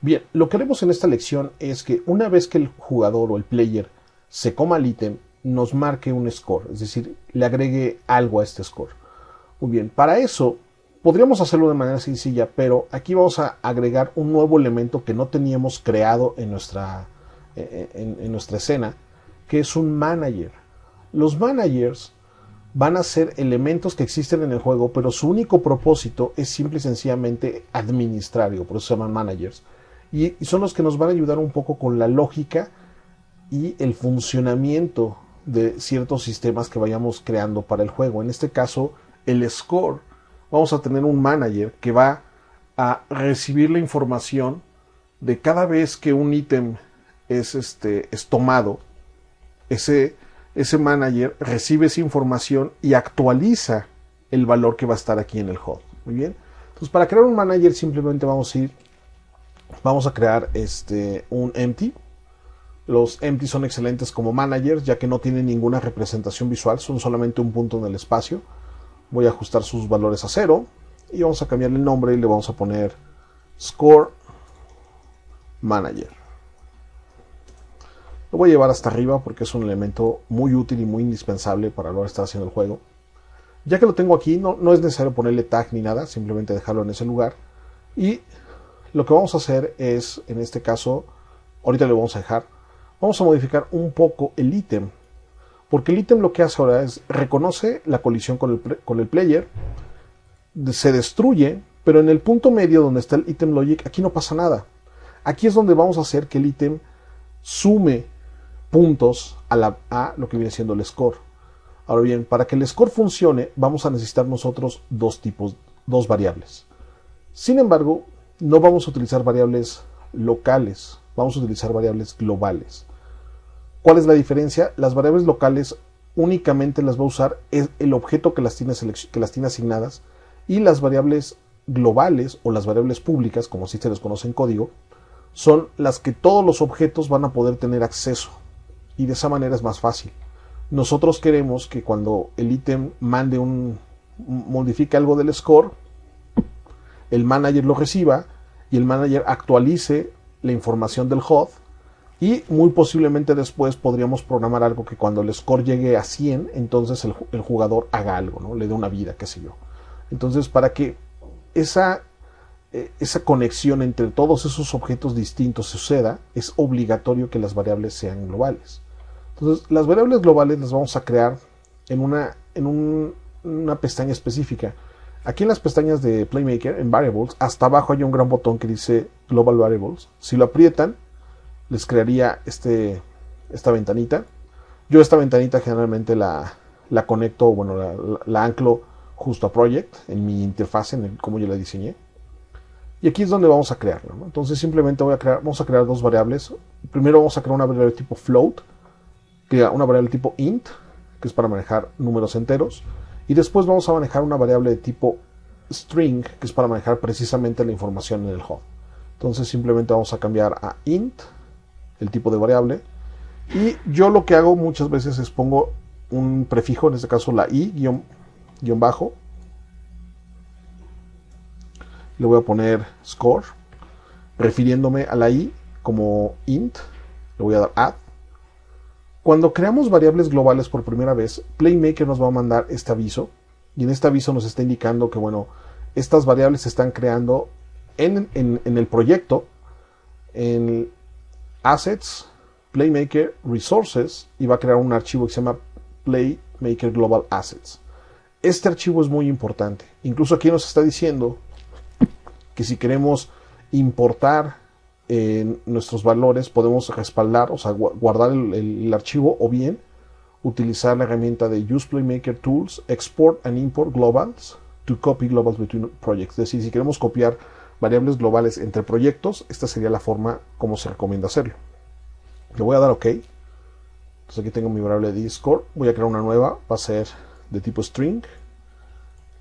Bien, lo que haremos en esta lección es que una vez que el jugador o el player se coma el ítem, nos marque un score, es decir, le agregue algo a este score. Muy bien, para eso podríamos hacerlo de manera sencilla, pero aquí vamos a agregar un nuevo elemento que no teníamos creado en nuestra escena, que es un manager. Los managers van a ser elementos que existen en el juego, pero su único propósito es simple y sencillamente administrario, por eso se llaman managers. Y son los que nos van a ayudar un poco con la lógica y el funcionamiento de ciertos sistemas que vayamos creando para el juego. En este caso, el score, vamos a tener un manager que va a recibir la información de cada vez que un ítem es tomado. Ese manager recibe esa información y actualiza el valor que va a estar aquí en el HUD. Muy bien. Entonces, para crear un manager simplemente vamos a crear un empty. Los empty son excelentes como managers, ya que no tienen ninguna representación visual, son solamente un punto en el espacio. Voy a ajustar sus valores a 0 y vamos a cambiarle el nombre y le vamos a poner score manager. Lo voy a llevar hasta arriba porque es un elemento muy útil y muy indispensable para lo que está haciendo el juego. Ya que lo tengo aquí, no es necesario ponerle tag ni nada, simplemente dejarlo en ese lugar. Y lo que vamos a hacer es, en este caso, ahorita le vamos a dejar, vamos a modificar un poco el ítem. Porque el ítem lo que hace ahora es reconoce la colisión con el player, se destruye, pero en el punto medio donde está el ítem logic, aquí no pasa nada. Aquí es donde vamos a hacer que el ítem sume puntos a lo que viene siendo el score. Ahora bien, para que el score funcione, vamos a necesitar nosotros dos variables. Sin embargo, no vamos a utilizar variables locales, vamos a utilizar variables globales. ¿Cuál es la diferencia? Las variables locales únicamente las va a usar el objeto que las tiene asignadas, y las variables globales o las variables públicas, como así se les conoce en código, son las que todos los objetos van a poder tener acceso, y de esa manera es más fácil. Nosotros queremos que cuando el ítem modifique algo del score, el manager lo reciba y el manager actualice la información del HUD, y muy posiblemente después podríamos programar algo que cuando el score llegue a 100, entonces el jugador haga algo, ¿no? Le dé una vida, qué sé yo. Entonces, para que esa conexión entre todos esos objetos distintos suceda, es obligatorio que las variables sean globales. Entonces, las variables globales las vamos a crear en una pestaña específica. Aquí en las pestañas de Playmaker, en Variables, hasta abajo hay un gran botón que dice Global Variables. Si lo aprietan, les crearía esta ventanita. Yo esta ventanita generalmente la conecto, bueno, la anclo justo a Project, en mi interfaz, cómo yo la diseñé. Y aquí es donde vamos a crearla, ¿no? Entonces simplemente vamos a crear dos variables. Primero vamos a crear una variable tipo float, una variable tipo int, que es para manejar números enteros. Y después vamos a manejar una variable de tipo string, que es para manejar precisamente la información en el HUD. Entonces simplemente vamos a cambiar a int, el tipo de variable. Y yo lo que hago muchas veces es pongo un prefijo, en este caso la i guión bajo. Le voy a poner score, refiriéndome a la i como int. Le voy a dar add. Cuando creamos variables globales por primera vez, Playmaker nos va a mandar este aviso, y en este aviso nos está indicando que, bueno, estas variables se están creando en el proyecto, en Assets, Playmaker, Resources, y va a crear un archivo que se llama Playmaker Global Assets. Este archivo es muy importante. Incluso aquí nos está diciendo que si queremos importar nuestros valores, podemos respaldar, o sea, guardar el archivo, o bien utilizar la herramienta de Use Playmaker Tools, Export and Import Globals to Copy Globals Between Projects. Es decir, si queremos copiar variables globales entre proyectos, esta sería la forma como se recomienda hacerlo. Le voy a dar OK. Entonces aquí tengo mi variable de score. Voy a crear una nueva, va a ser de tipo string.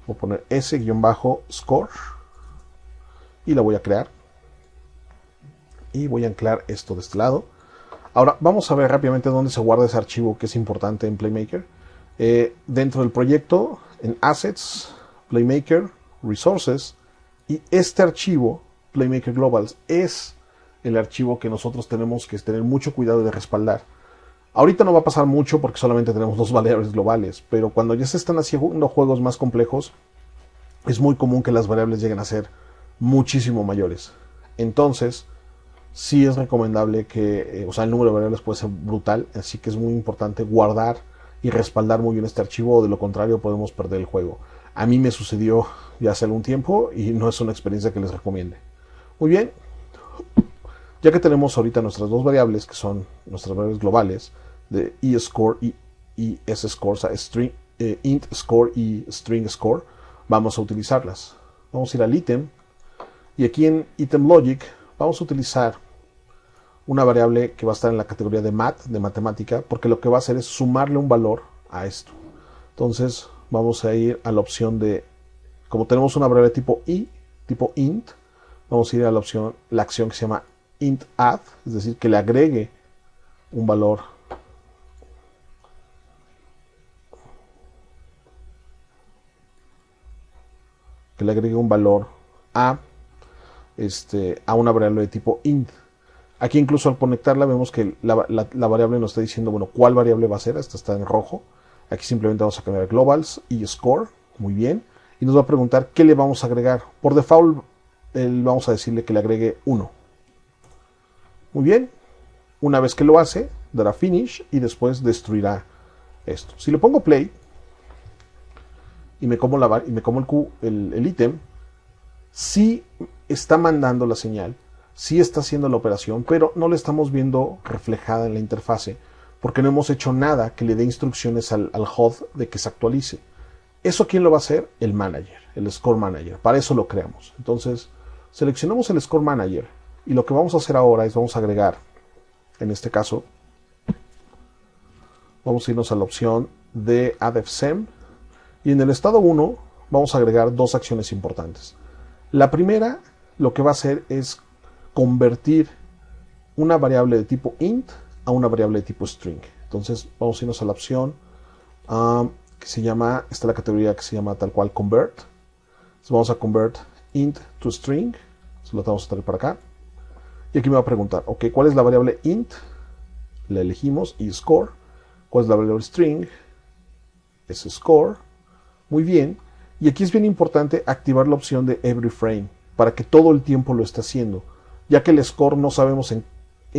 Voy a poner s-score y la voy a crear. Y voy a anclar esto de este lado. Ahora vamos a ver rápidamente dónde se guarda ese archivo que es importante en Playmaker. Dentro del proyecto, en Assets, Playmaker, Resources, y este archivo, Playmaker Globals, es el archivo que nosotros tenemos que tener mucho cuidado de respaldar. Ahorita no va a pasar mucho porque solamente tenemos dos variables globales, pero cuando ya se están haciendo juegos más complejos, es muy común que las variables lleguen a ser muchísimo mayores. Entonces, sí es recomendable que, el número de variables puede ser brutal, así que es muy importante guardar y respaldar muy bien este archivo, o de lo contrario podemos perder el juego. A mí me sucedió ya hace algún tiempo y no es una experiencia que les recomiende. Muy bien, ya que tenemos ahorita nuestras dos variables, que son nuestras variables globales, de eScore y sscore, o sea, int score y string score, vamos a utilizarlas. Vamos a ir al ítem, y aquí en item logic vamos a utilizar una variable que va a estar en la categoría de math, de matemática, porque lo que va a hacer es sumarle un valor a esto. Entonces vamos a ir a la opción de, como tenemos una variable tipo tipo int, vamos a ir a la acción que se llama int add, es decir, que le agregue un valor a una variable de tipo int. Aquí incluso al conectarla vemos que la variable nos está diciendo, bueno, cuál variable va a ser. Esta está en rojo. Aquí simplemente vamos a cambiar globals y score. Muy bien. Y nos va a preguntar qué le vamos a agregar. Por default vamos a decirle que le agregue 1. Muy bien. Una vez que lo hace, dará finish y después destruirá esto. Si le pongo play y me como el ítem, sí está mandando la señal, sí está haciendo la operación, pero no la estamos viendo reflejada en la interfase porque no hemos hecho nada que le dé instrucciones al HUD de que se actualice. ¿Eso quién lo va a hacer? El manager, el score manager. Para eso lo creamos. Entonces, seleccionamos el score manager y lo que vamos a hacer ahora es vamos a agregar, en este caso, vamos a irnos a la opción de add fsem y en el estado 1 vamos a agregar dos acciones importantes. La primera, lo que va a hacer es convertir una variable de tipo int a una variable de tipo string. Entonces vamos a irnos a la opción que se llama, esta es la categoría que se llama tal cual convert. Entonces vamos a convert int to string. Entonces lo vamos a traer para acá. Y aquí me va a preguntar, ok, ¿cuál es la variable int? La elegimos y score. ¿Cuál es la variable string? Es score. Muy bien. Y aquí es bien importante activar la opción de every frame para que todo el tiempo lo esté haciendo, ya que el score no sabemos en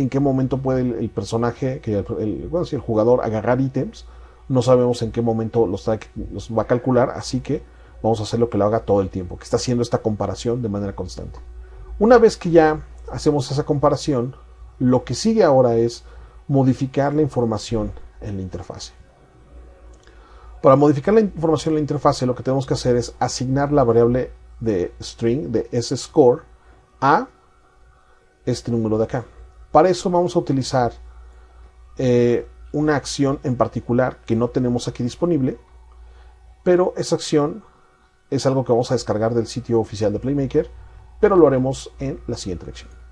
qué momento puede el personaje, el jugador agarrar ítems, no sabemos en qué momento los va a calcular, así que vamos a hacer lo que lo haga todo el tiempo, que está haciendo esta comparación de manera constante. Una vez que ya hacemos esa comparación, lo que sigue ahora es modificar la información en la interfase. Para modificar la información en la interfase, lo que tenemos que hacer es asignar la variable de string, de sscore, a este número de acá. Para eso vamos a utilizar una acción en particular que no tenemos aquí disponible, pero esa acción es algo que vamos a descargar del sitio oficial de Playmaker, pero lo haremos en la siguiente lección.